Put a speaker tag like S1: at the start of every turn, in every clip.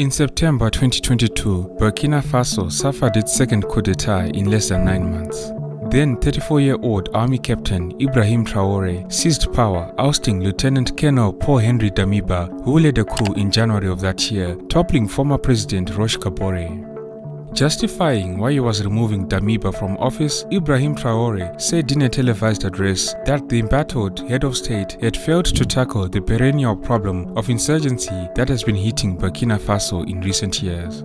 S1: In September 2022, Burkina Faso suffered its second coup d'etat in less than 9 months. Then 34-year-old Army Captain Ibrahim Traoré seized power, ousting Lieutenant Colonel Paul-Henri Damiba, who led a coup in January of that year, toppling former President Roch Kabore. Justifying why he was removing Damiba from office, Ibrahim Traoré said in a televised address that the embattled head of state had failed to tackle the perennial problem of insurgency that has been hitting Burkina Faso in recent years.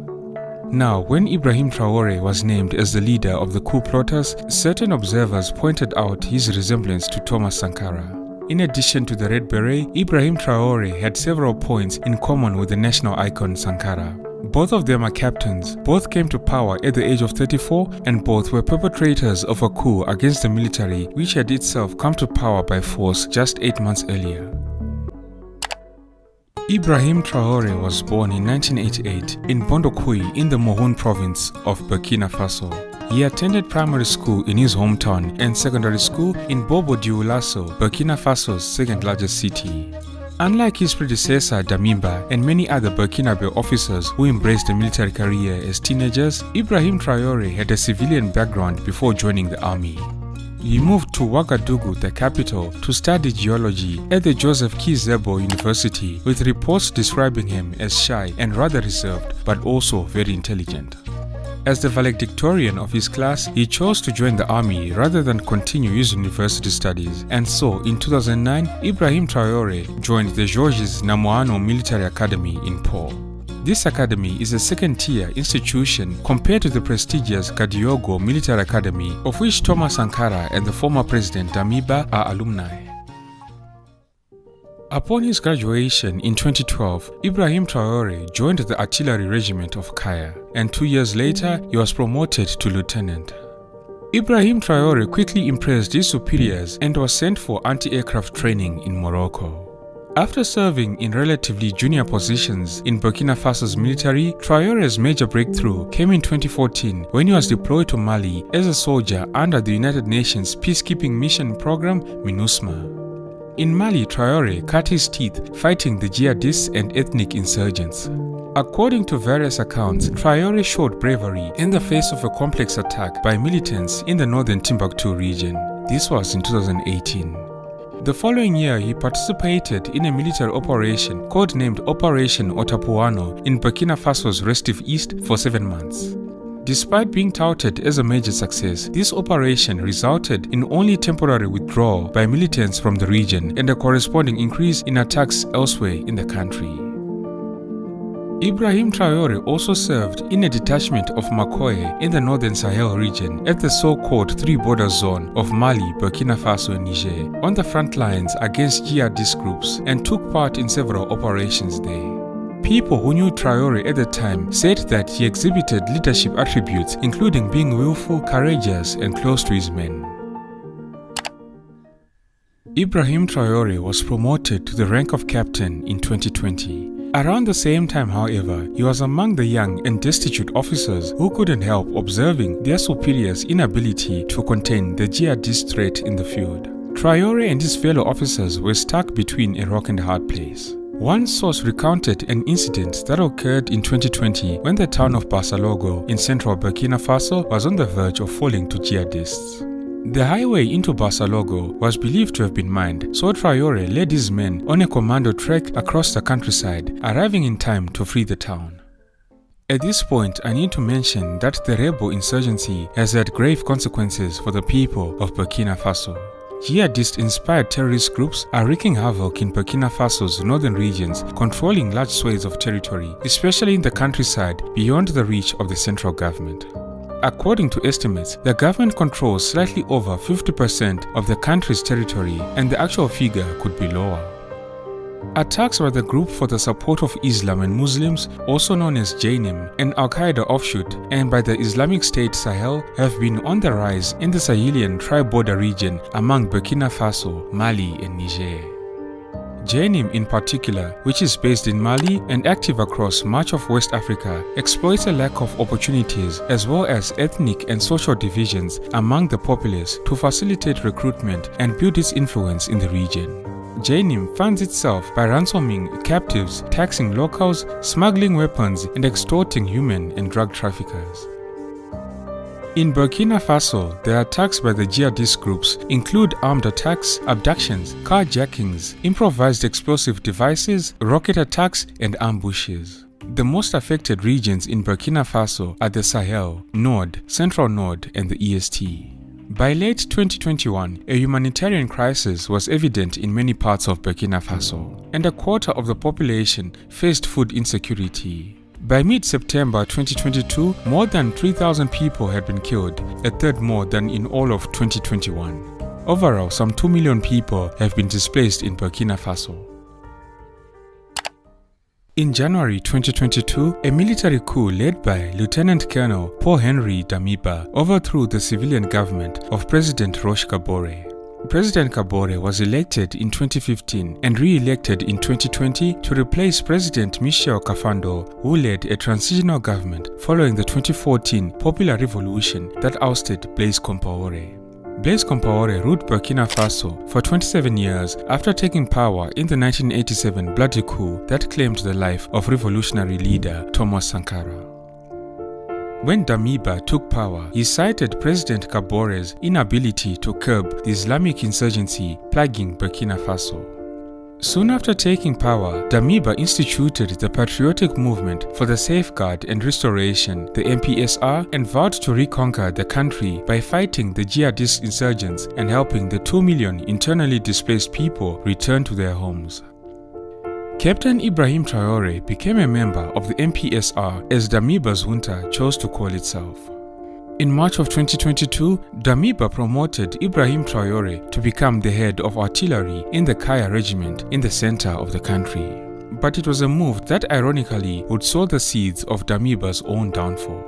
S1: Now, when Ibrahim Traoré was named as the leader of the coup plotters, certain observers pointed out his resemblance to Thomas Sankara. In addition to the Red Beret, Ibrahim Traoré had several points in common with the national icon Sankara. Both of them are captains, both came to power at the age of 34, and both were perpetrators of a coup against the military which had itself come to power by force just 8 months earlier. Ibrahim Traoré was born in 1988 in Bondokouy in the Mohun province of Burkina Faso. He attended primary school in his hometown and secondary school in Bobo-Dioulasso, Burkina Faso's second largest city. Unlike his predecessor Damiba and many other Burkinabe officers who embraced a military career as teenagers, Ibrahim Traoré had a civilian background before joining the army. He moved to Ouagadougou, the capital, to study geology at the Joseph Kizerbo University, with reports describing him as shy and rather reserved, but also very intelligent. As the valedictorian of his class, he chose to join the army rather than continue his university studies, and so in 2009, Ibrahim Traoré joined the Georges Namoano Military Academy in Po. This academy is a second-tier institution compared to the prestigious Kadiogo Military Academy, of which Thomas Sankara and the former President Damiba are alumni. Upon his graduation in 2012, Ibrahim Traoré joined the Artillery Regiment of Kaya, and 2 years later, he was promoted to lieutenant. Ibrahim Traoré quickly impressed his superiors and was sent for anti-aircraft training in Morocco. After serving in relatively junior positions in Burkina Faso's military, Traoré's major breakthrough came in 2014 when he was deployed to Mali as a soldier under the United Nations peacekeeping mission program MINUSMA. In Mali, Traoré cut his teeth fighting the jihadists and ethnic insurgents. According to various accounts, Traoré showed bravery in the face of a complex attack by militants in the northern Timbuktu region. This was in 2018. The following year, he participated in a military operation codenamed Operation Otapuano in Burkina Faso's restive east for 7 months. Despite being touted as a major success, this operation resulted in only temporary withdrawal by militants from the region and a corresponding increase in attacks elsewhere in the country. Ibrahim Traoré also served in a detachment of Makoye in the northern Sahel region at the so-called three-border zone of Mali, Burkina Faso and Niger, on the front lines against jihadist groups, and took part in several operations there. People who knew Traoré at the time said that he exhibited leadership attributes, including being willful, courageous, and close to his men. Ibrahim Traoré was promoted to the rank of captain in 2020. Around the same time, however, he was among the young and destitute officers who couldn't help observing their superiors' inability to contain the jihadist threat in the field. Traoré and his fellow officers were stuck between a rock and a hard place. One source recounted an incident that occurred in 2020 when the town of Basalogo in central Burkina Faso was on the verge of falling to jihadists. The highway into Basalogo was believed to have been mined, so Traoré led his men on a commando trek across the countryside, arriving in time to free the town. At this point, I need to mention that the rebel insurgency has had grave consequences for the people of Burkina Faso. Jihadist-inspired terrorist groups are wreaking havoc in Burkina Faso's northern regions, controlling large swathes of territory, especially in the countryside beyond the reach of the central government. According to estimates, the government controls slightly over 50% of the country's territory, and the actual figure could be lower. Attacks by the Group for the Support of Islam and Muslims, also known as Jainim, an Al-Qaeda offshoot, and by the Islamic State Sahel have been on the rise in the Sahelian tri-border region among Burkina Faso, Mali and Niger. Jainim in particular, which is based in Mali and active across much of West Africa, exploits a lack of opportunities as well as ethnic and social divisions among the populace to facilitate recruitment and build its influence in the region. JNIM funds itself by ransoming captives, taxing locals, smuggling weapons, and extorting human and drug traffickers. In Burkina Faso, the attacks by the jihadist groups include armed attacks, abductions, carjackings, improvised explosive devices, rocket attacks, and ambushes. The most affected regions in Burkina Faso are the Sahel, Nord, Central Nord, and the EST. By late 2021, a humanitarian crisis was evident in many parts of Burkina Faso, and a quarter of the population faced food insecurity. By mid-September 2022, more than 3,000 people had been killed, a third more than in all of 2021. Overall, some 2 million people have been displaced in Burkina Faso. In January 2022, a military coup led by Lieutenant Colonel Paul-Henri Damiba overthrew the civilian government of President Roch Kabore. President Kabore was elected in 2015 and re-elected in 2020 to replace President Michel Kafando, who led a transitional government following the 2014 popular revolution that ousted Blaise Compaoré. Blaise Compaoré ruled Burkina Faso for 27 years after taking power in the 1987 bloody coup that claimed the life of revolutionary leader Thomas Sankara. When Damiba took power, he cited President Kabore's inability to curb the Islamic insurgency plaguing Burkina Faso. Soon after taking power, Damiba instituted the Patriotic Movement for the Safeguard and Restoration, the MPSR, and vowed to reconquer the country by fighting the jihadist insurgents and helping the 2 million internally displaced people return to their homes. Captain Ibrahim Traoré became a member of the MPSR as Damiba's junta chose to call itself. In March of 2022, Damiba promoted Ibrahim Traoré to become the head of artillery in the Kaya regiment in the center of the country. But it was a move that ironically would sow the seeds of Damiba's own downfall.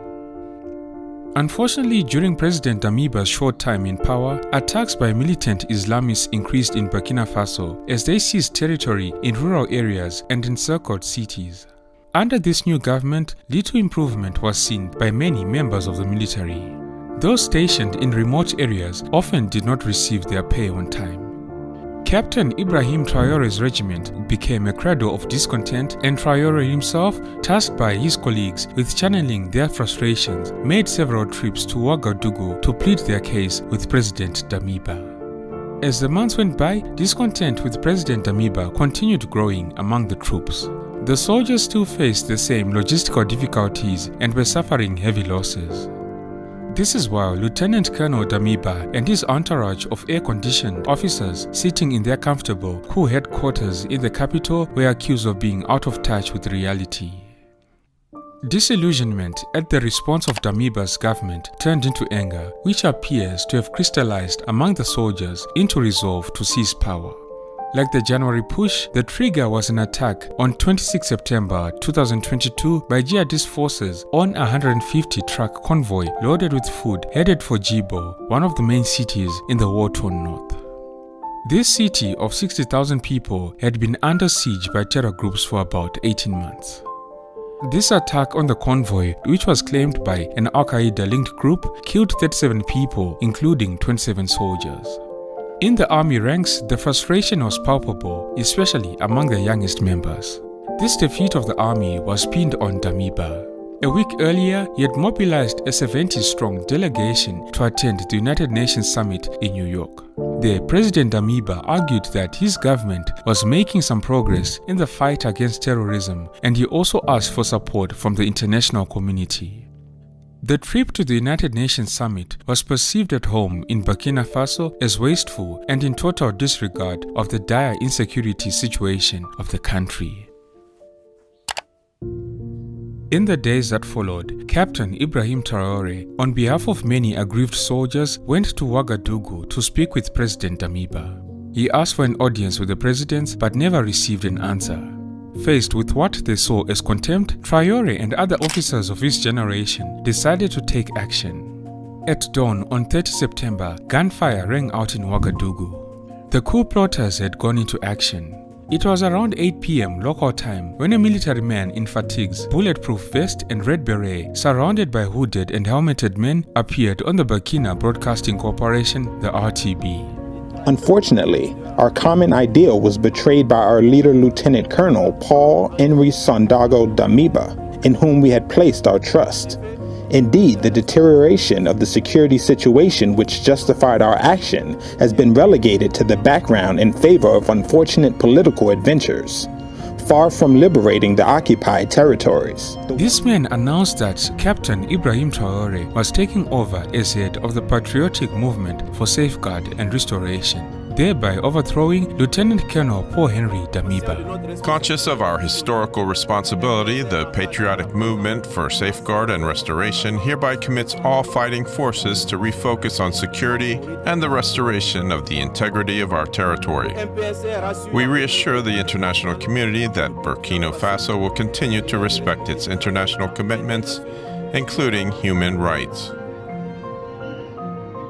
S1: Unfortunately, during President Damiba's short time in power, attacks by militant Islamists increased in Burkina Faso as they seized territory in rural areas and encircled cities. Under this new government, little improvement was seen by many members of the military. Those stationed in remote areas often did not receive their pay on time. Captain Ibrahim Traoré's regiment became a cradle of discontent, and Traoré himself, tasked by his colleagues with channeling their frustrations, made several trips to Ouagadougou to plead their case with President Damiba. As the months went by, discontent with President Damiba continued growing among the troops. The soldiers still faced the same logistical difficulties and were suffering heavy losses. This is while Lieutenant Colonel Damiba and his entourage of air-conditioned officers sitting in their comfortable coup headquarters in the capital were accused of being out of touch with reality. Disillusionment at the response of Damiba's government turned into anger, which appears to have crystallized among the soldiers into resolve to seize power. Like the January push, the trigger was an attack on 26 September 2022 by jihadist forces on a 150-truck convoy loaded with food headed for Djibo, one of the main cities in the war-torn north. This city of 60,000 people had been under siege by terror groups for about 18 months. This attack on the convoy, which was claimed by an Al-Qaeda-linked group, killed 37 people, including 27 soldiers. In the army ranks, the frustration was palpable, especially among the youngest members. This defeat of the army was pinned on Damiba. A week earlier, he had mobilized a 70-strong delegation to attend the United Nations Summit in New York. There, President Damiba argued that his government was making some progress in the fight against terrorism, and he also asked for support from the international community. The trip to the United Nations Summit was perceived at home in Burkina Faso as wasteful and in total disregard of the dire insecurity situation of the country. In the days that followed, Captain Ibrahim Traoré, on behalf of many aggrieved soldiers, went to Ouagadougou to speak with President Damiba. He asked for an audience with the president but never received an answer. Faced with what they saw as contempt, Traoré and other officers of his generation decided to take action. At dawn on 30 September, gunfire rang out in Ouagadougou. The coup plotters had gone into action. It was around 8 p.m. local time when a military man in fatigues, bulletproof vest and red beret, surrounded by hooded and helmeted men, appeared on the Burkina Broadcasting Corporation, the RTB.
S2: Unfortunately, Our common ideal was betrayed by our leader, Lieutenant Colonel Paul Henry Sandago Damiba, in whom we had placed our trust. Indeed, the deterioration of the security situation which justified our action has been relegated to the background in favor of unfortunate political adventures, far from liberating the occupied territories.
S1: This man announced that Captain Ibrahim Traoré was taking over as head of the patriotic movement for safeguard and restoration, thereby overthrowing Lieutenant Colonel Paul Henry Damiba.
S3: Conscious of our historical responsibility, the patriotic movement for safeguard and restoration hereby commits all fighting forces to refocus on security and the restoration of the integrity of our territory. We reassure the international community that Burkina Faso will continue to respect its international commitments, including human rights.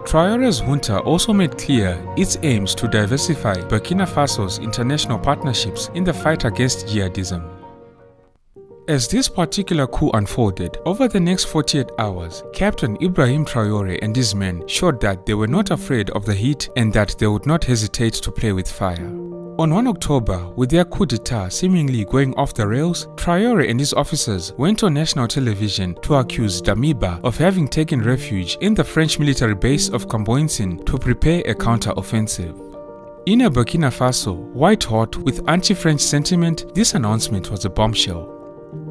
S1: Traoré's junta also made clear its aims to diversify Burkina Faso's international partnerships in the fight against jihadism. As this particular coup unfolded, over the next 48 hours, Captain Ibrahim Traoré and his men showed that they were not afraid of the heat and that they would not hesitate to play with fire. On 1 October, with their coup d'etat seemingly going off the rails, Traoré and his officers went on national television to accuse Damiba of having taken refuge in the French military base of Camboinsin to prepare a counter-offensive. In a Burkina Faso, white-hot with anti-French sentiment, this announcement was a bombshell.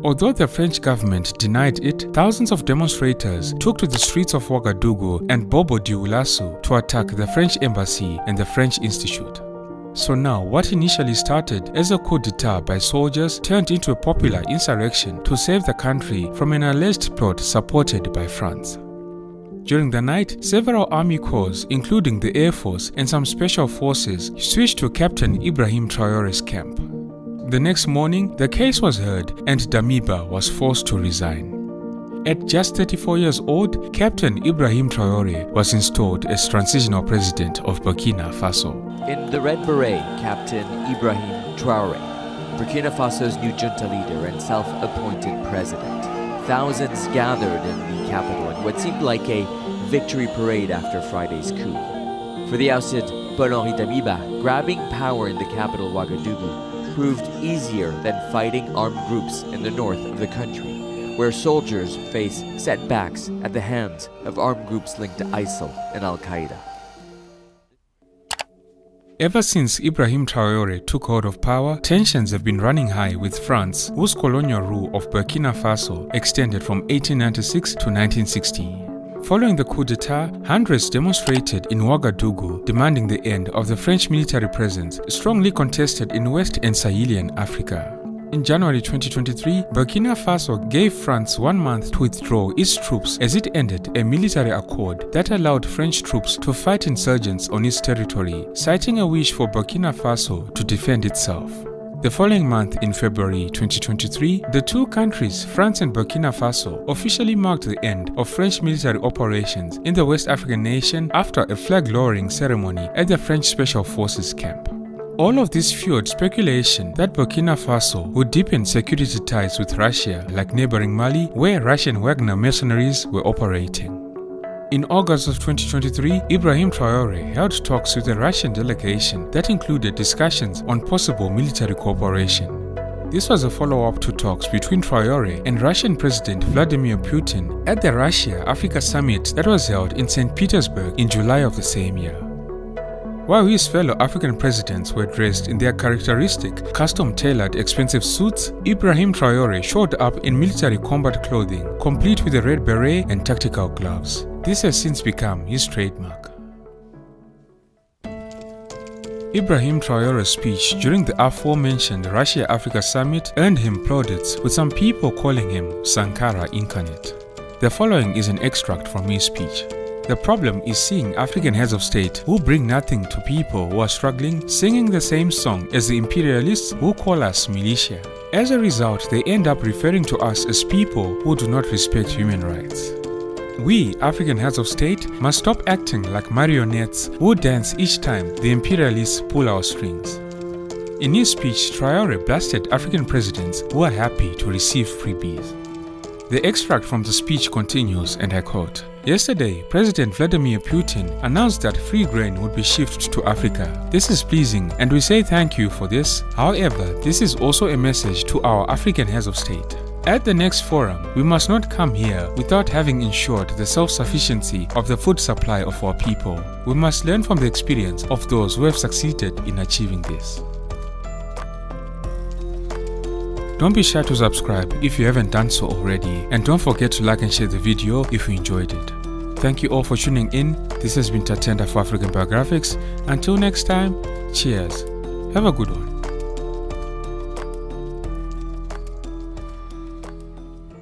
S1: Although the French government denied it, thousands of demonstrators took to the streets of Ouagadougou and Bobo-Dioulasso to attack the French embassy and the French Institute. So now, what initially started as a coup d'etat by soldiers turned into a popular insurrection to save the country from an alleged plot supported by France. During the night, several army corps, including the Air Force and some special forces, switched to Captain Ibrahim Traoré's camp. The next morning, the case was heard and Damiba was forced to resign. At just 34 years old, Captain Ibrahim Traoré was installed as transitional president of Burkina Faso.
S4: In the red beret, Captain Ibrahim Traoré, Burkina Faso's new junta leader and self-appointed president. Thousands gathered in the capital in what seemed like a victory parade after Friday's coup. For the ousted Paul-Henri Damiba, grabbing power in the capital Ouagadougou proved easier than fighting armed groups in the north of the country, where soldiers face setbacks at the hands of armed groups linked to ISIL and Al-Qaeda.
S1: Ever since Ibrahim Traoré took hold of power, tensions have been running high with France, whose colonial rule of Burkina Faso extended from 1896 to 1960. Following the coup d'etat, hundreds demonstrated in Ouagadougou demanding the end of the French military presence, strongly contested in West and Sahelian Africa. In January 2023, Burkina Faso gave France 1 month to withdraw its troops as it ended a military accord that allowed French troops to fight insurgents on its territory, citing a wish for Burkina Faso to defend itself. The following month, in February 2023, the two countries, France and Burkina Faso, officially marked the end of French military operations in the West African nation after a flag-lowering ceremony at the French Special Forces camp. All of this fueled speculation that Burkina Faso would deepen security ties with Russia, like neighboring Mali, where Russian Wagner mercenaries were operating. In August of 2023, Ibrahim Traoré held talks with a Russian delegation that included discussions on possible military cooperation. This was a follow-up to talks between Traoré and Russian President Vladimir Putin at the Russia-Africa Summit that was held in St. Petersburg in July of the same year. While his fellow African presidents were dressed in their characteristic, custom-tailored expensive suits, Ibrahim Traoré showed up in military combat clothing, complete with a red beret and tactical gloves. This has since become his trademark. Ibrahim Traoré's speech during the aforementioned Russia-Africa Summit earned him plaudits, with some people calling him Sankara incarnate. The following is an extract from his speech. The problem is seeing African heads of state who bring nothing to people who are struggling singing the same song as the imperialists who call us militia. As a result, they end up referring to us as people who do not respect human rights. We, African heads of state, must stop acting like marionettes who dance each time the imperialists pull our strings. In his speech, Traoré blasted African presidents who are happy to receive freebies. The extract from the speech continues, and I quote, Yesterday, President Vladimir Putin announced that free grain would be shipped to Africa. This is pleasing and we say thank you for this. However, this is also a message to our African heads of state. At the next forum, we must not come here without having ensured the self-sufficiency of the food supply of our people. We must learn from the experience of those who have succeeded in achieving this. Don't be shy to subscribe if you haven't done so already, and don't forget to like and share the video if you enjoyed it. Thank you all for tuning in. This has been Tatenda for African Biographics. Until next time, cheers. Have a good one.